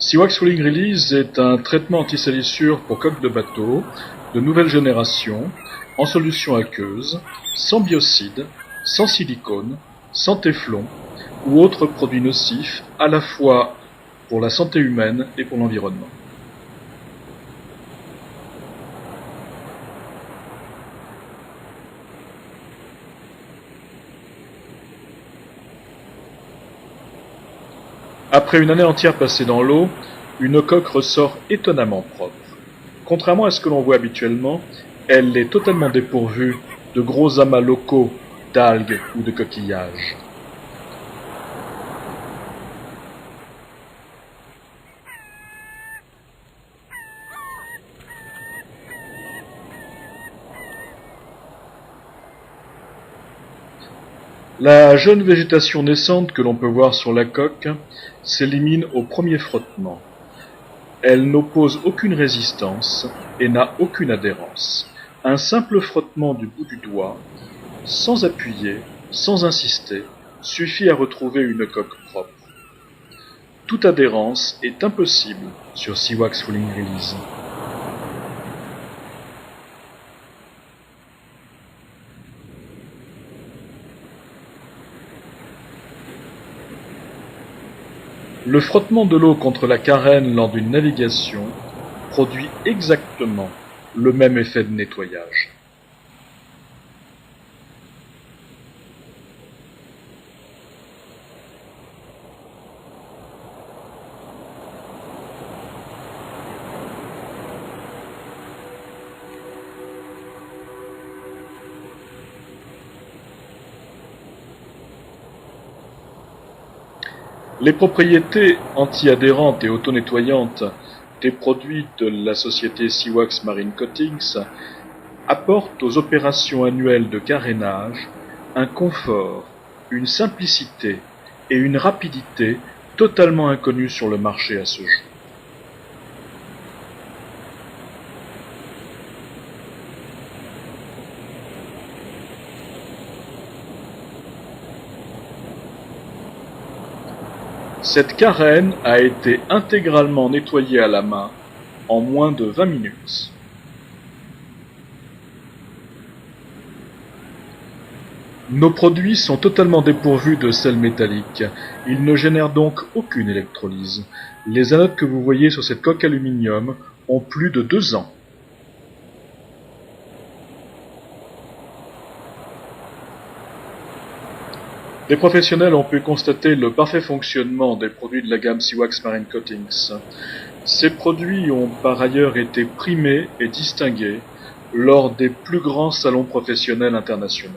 Seawax Fouling Release est un traitement anti-salissure pour coques de bateau de nouvelle génération, en solution aqueuse, sans biocide, sans silicone, sans téflon ou autres produits nocifs à la fois pour la santé humaine et pour l'environnement. Après une année entière passée dans l'eau, une coque ressort étonnamment propre. Contrairement à ce que l'on voit habituellement, elle est totalement dépourvue de gros amas locaux d'algues ou de coquillages. La jeune végétation naissante que l'on peut voir sur la coque s'élimine au premier frottement. Elle n'oppose aucune résistance et n'a aucune adhérence. Un simple frottement du bout du doigt, sans appuyer, sans insister, suffit à retrouver une coque propre. Toute adhérence est impossible sur Seawax Fouling Release. Le frottement de l'eau contre la carène lors d'une navigation produit exactement le même effet de nettoyage. Les propriétés anti-adhérentes et auto-nettoyantes des produits de la société Seawax Marine Coatings apportent aux opérations annuelles de carénage un confort, une simplicité et une rapidité totalement inconnues sur le marché à ce jour. Cette carène a été intégralement nettoyée à la main en moins de 20 minutes. Nos produits sont totalement dépourvus de sel métallique. Ils ne génèrent donc aucune électrolyse. Les anodes que vous voyez sur cette coque aluminium ont plus de 2 ans. Des professionnels ont pu constater le parfait fonctionnement des produits de la gamme Seawax Marine Coatings. Ces produits ont par ailleurs été primés et distingués lors des plus grands salons professionnels internationaux.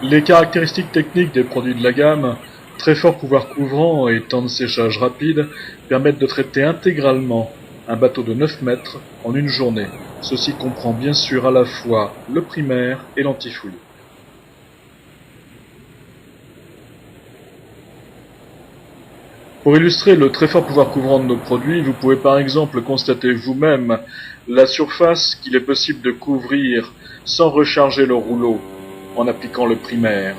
Les caractéristiques techniques des produits de la gamme, très fort pouvoir couvrant et temps de séchage rapide, permettent de traiter intégralement un bateau de 9 mètres en une journée. Ceci comprend bien sûr à la fois le primaire et l'antifouille. Pour illustrer le très fort pouvoir couvrant de nos produits, vous pouvez par exemple constater vous-même la surface qu'il est possible de couvrir sans recharger le rouleau en appliquant le primaire.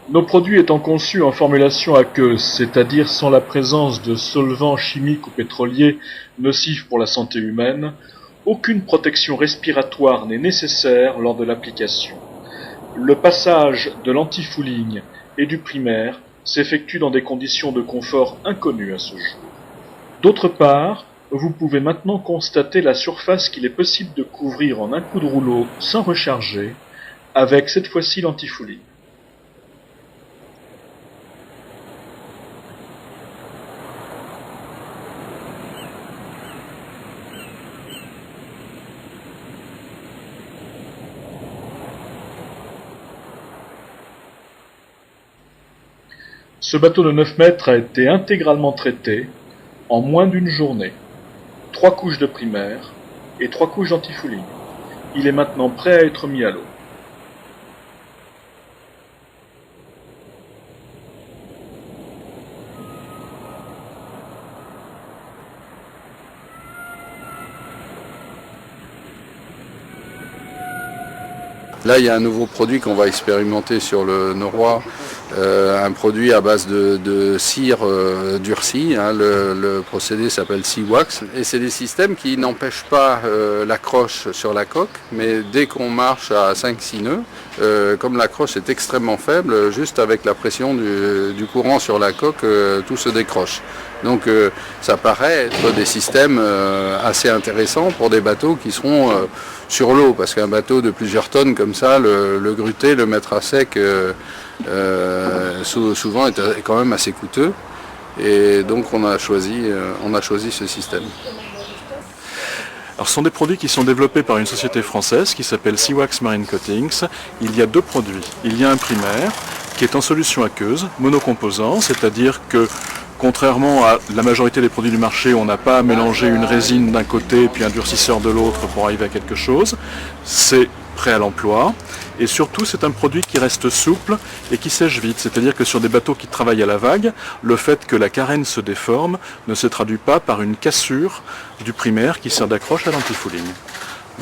Nos produits étant conçus en formulation aqueuse, c'est-à-dire sans la présence de solvants chimiques ou pétroliers nocifs pour la santé humaine, aucune protection respiratoire n'est nécessaire lors de l'application. Le passage de l'antifouling et du primaire s'effectue dans des conditions de confort inconnues à ce jour. D'autre part, vous pouvez maintenant constater la surface qu'il est possible de couvrir en un coup de rouleau sans recharger, avec cette fois-ci l'antifouling. Ce bateau de 9 mètres a été intégralement traité en moins d'une journée. 3 couches de primaire et 3 couches d'antifouling. Il est maintenant prêt à être mis à l'eau. Là, il y a un nouveau produit qu'on va expérimenter sur le Noroît, un produit à base de cire durcie. Hein, le procédé s'appelle Seawax. Et c'est des systèmes qui n'empêchent pas l'accroche sur la coque, mais dès qu'on marche à 5-6 nœuds, comme l'accroche est extrêmement faible, juste avec la pression du courant sur la coque, tout se décroche. Donc ça paraît être des systèmes assez intéressants pour des bateaux qui seront sur l'eau, parce qu'un bateau de plusieurs tonnes comme ça, le gruter, le mettre à sec, souvent est quand même assez coûteux. Et donc on a choisi ce système. Alors, ce sont des produits qui sont développés par une société française qui s'appelle Seawax Marine Coatings. Il y a deux produits. Il y a un primaire qui est en solution aqueuse, monocomposant, c'est-à-dire que contrairement à la majorité des produits du marché, on n'a pas à mélanger une résine d'un côté puis un durcisseur de l'autre pour arriver à quelque chose. C'est prêt à l'emploi. Et surtout, c'est un produit qui reste souple et qui sèche vite. C'est-à-dire que sur des bateaux qui travaillent à la vague, le fait que la carène se déforme ne se traduit pas par une cassure du primaire qui sert d'accroche à l'antifouling.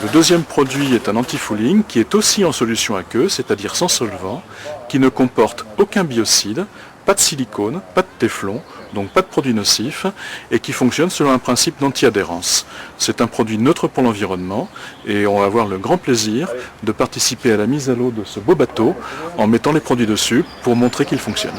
Le deuxième produit est un antifouling qui est aussi en solution aqueuse, c'est-à-dire sans solvant, qui ne comporte aucun biocide, pas de silicone, pas de téflon, donc pas de produit nocif, et qui fonctionne selon un principe d'anti-adhérence. C'est un produit neutre pour l'environnement, et on va avoir le grand plaisir de participer à la mise à l'eau de ce beau bateau en mettant les produits dessus pour montrer qu'il fonctionne.